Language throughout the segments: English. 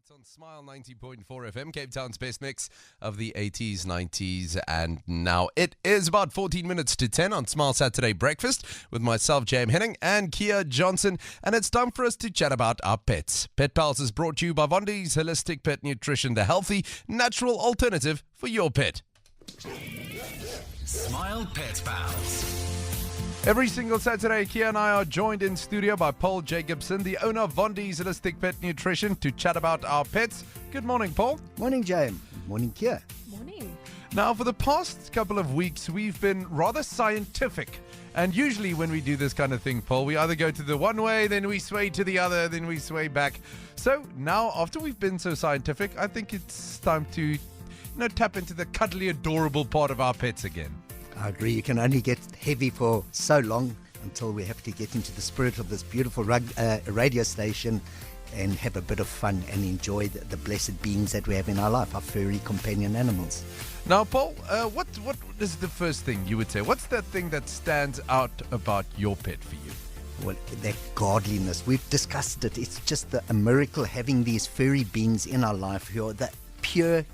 Right, on Smile 90.4 FM, Cape Town's best mix of the 80s, 90s, and now. It is about 14 minutes to 10 on Smile Saturday Breakfast with myself, James Henning, and Kia Johnson, and it's time for us to chat about our pets. Pet Pals is brought to you by Vondis Holistic Pet Nutrition, the healthy, natural alternative for your pet. Smile Pet Pals. Every single Saturday, Kia and I are joined in studio by Paul Jacobson, the owner of Vondis Holistic Pet Nutrition, to chat about our pets. Good morning, Paul. Morning, James. Morning, Kia. Morning. Now, for the past couple of weeks, we've been rather scientific. And usually when we do this kind of thing, Paul, we either go to the one way, then we sway to the other, then we sway back. So now, after we've been so scientific, I think it's time to, tap into the cuddly, adorable part of our pets again. I agree. You can only get heavy for so long until we have to get into the spirit of this beautiful radio station and have a bit of fun and enjoy the blessed beings that we have in our life, our furry companion animals. Now, Paul, what is the first thing you would say? What's that thing that stands out about your pet for you? Well, that godliness. We've discussed it. It's just a miracle having these furry beings in our life who are the pure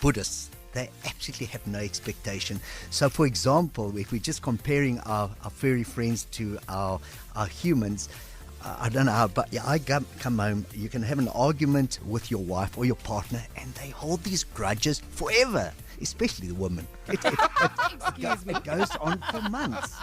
Buddhists. They absolutely have no expectation. So, for example, if we're just comparing our furry friends to our humans, I don't know how, but I come home, you can have an argument with your wife or your partner, and they hold these grudges forever, especially the woman. It goes on for months.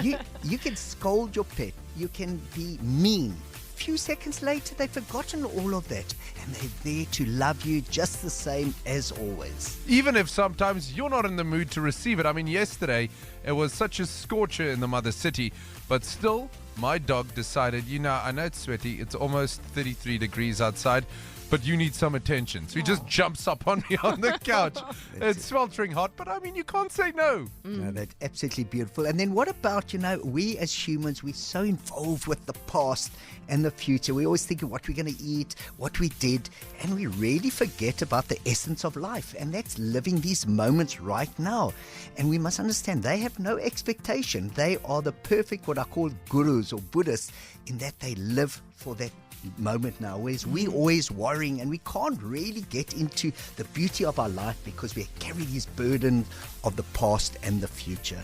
You can scold your pet. You can be mean. A few seconds later, they've forgotten all of that, and they're there to love you just the same as always. Even if sometimes you're not in the mood to receive it. I mean, yesterday, it was such a scorcher in the mother city, but still, my dog decided, I know it's sweaty, it's almost 33 degrees outside, but you need some attention. So he just jumps up on me on the couch. It's sweltering hot, but I mean, you can't say no. No, that's absolutely beautiful. And then what about, we as humans, we're so involved with the past and the future. We always think of what we're going to eat, what we did, and we really forget about the essence of life, and that's living these moments right now. And we must understand they have no expectation. They are the perfect, what I call gurus or Buddhists, in that they live for that moment now, whereas we're always worrying and we can't really get into the beauty of our life because we carry these burdens of the past and the future.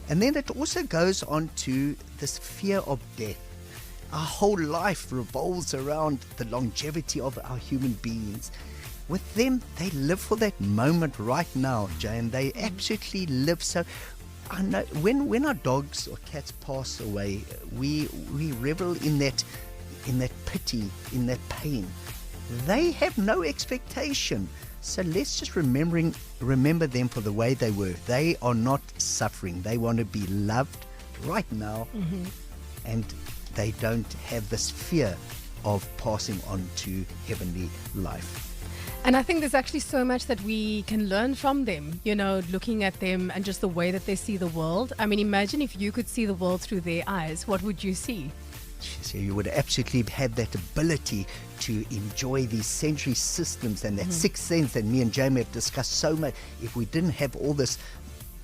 And then it also goes on to this fear of death. Our whole life revolves around the longevity of our human beings. With them, they live for that moment right now, Jane. They absolutely live. So I know when our dogs or cats pass away, we revel in that pity, in that pain. They have no expectation. So let's just remember them for the way they were. They are not suffering. They want to be loved right now, and they don't have this fear of passing on to heavenly life. And I think there's actually so much that we can learn from them, looking at them and just the way that they see the world. I mean, imagine if you could see the world through their eyes. What would you see? So you would absolutely have that ability to enjoy these sensory systems and that sixth sense that me and Jamie have discussed so much. If we didn't have all this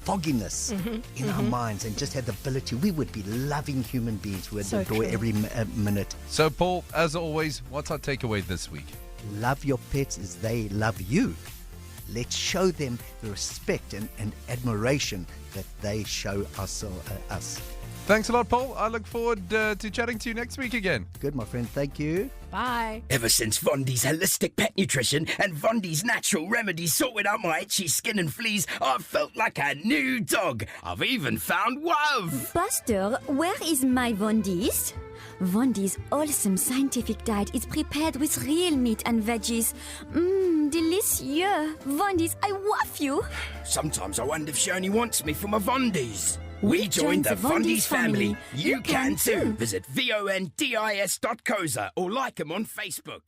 fogginess in our minds and just had the ability, we would be loving human beings. We would adore every minute. So, Paul, as always, what's our takeaway this week? Love your pets as they love you. Let's show them the respect and admiration that they show us. Thanks a lot, Paul. I look forward to chatting to you next week again. Good, my friend. Thank you. Bye. Ever since Vondis Holistic Pet Nutrition and Vondis Natural Remedies sorted out my itchy skin and fleas, I've felt like a new dog. I've even found love. Buster, where is my Vondis? Vondis' awesome scientific diet is prepared with real meat and veggies. Delicious. Vondis, I love you. Sometimes I wonder if she only wants me for my Vondis. We joined the Vondis family. You can too. Visit vondis.co.za or like them on Facebook.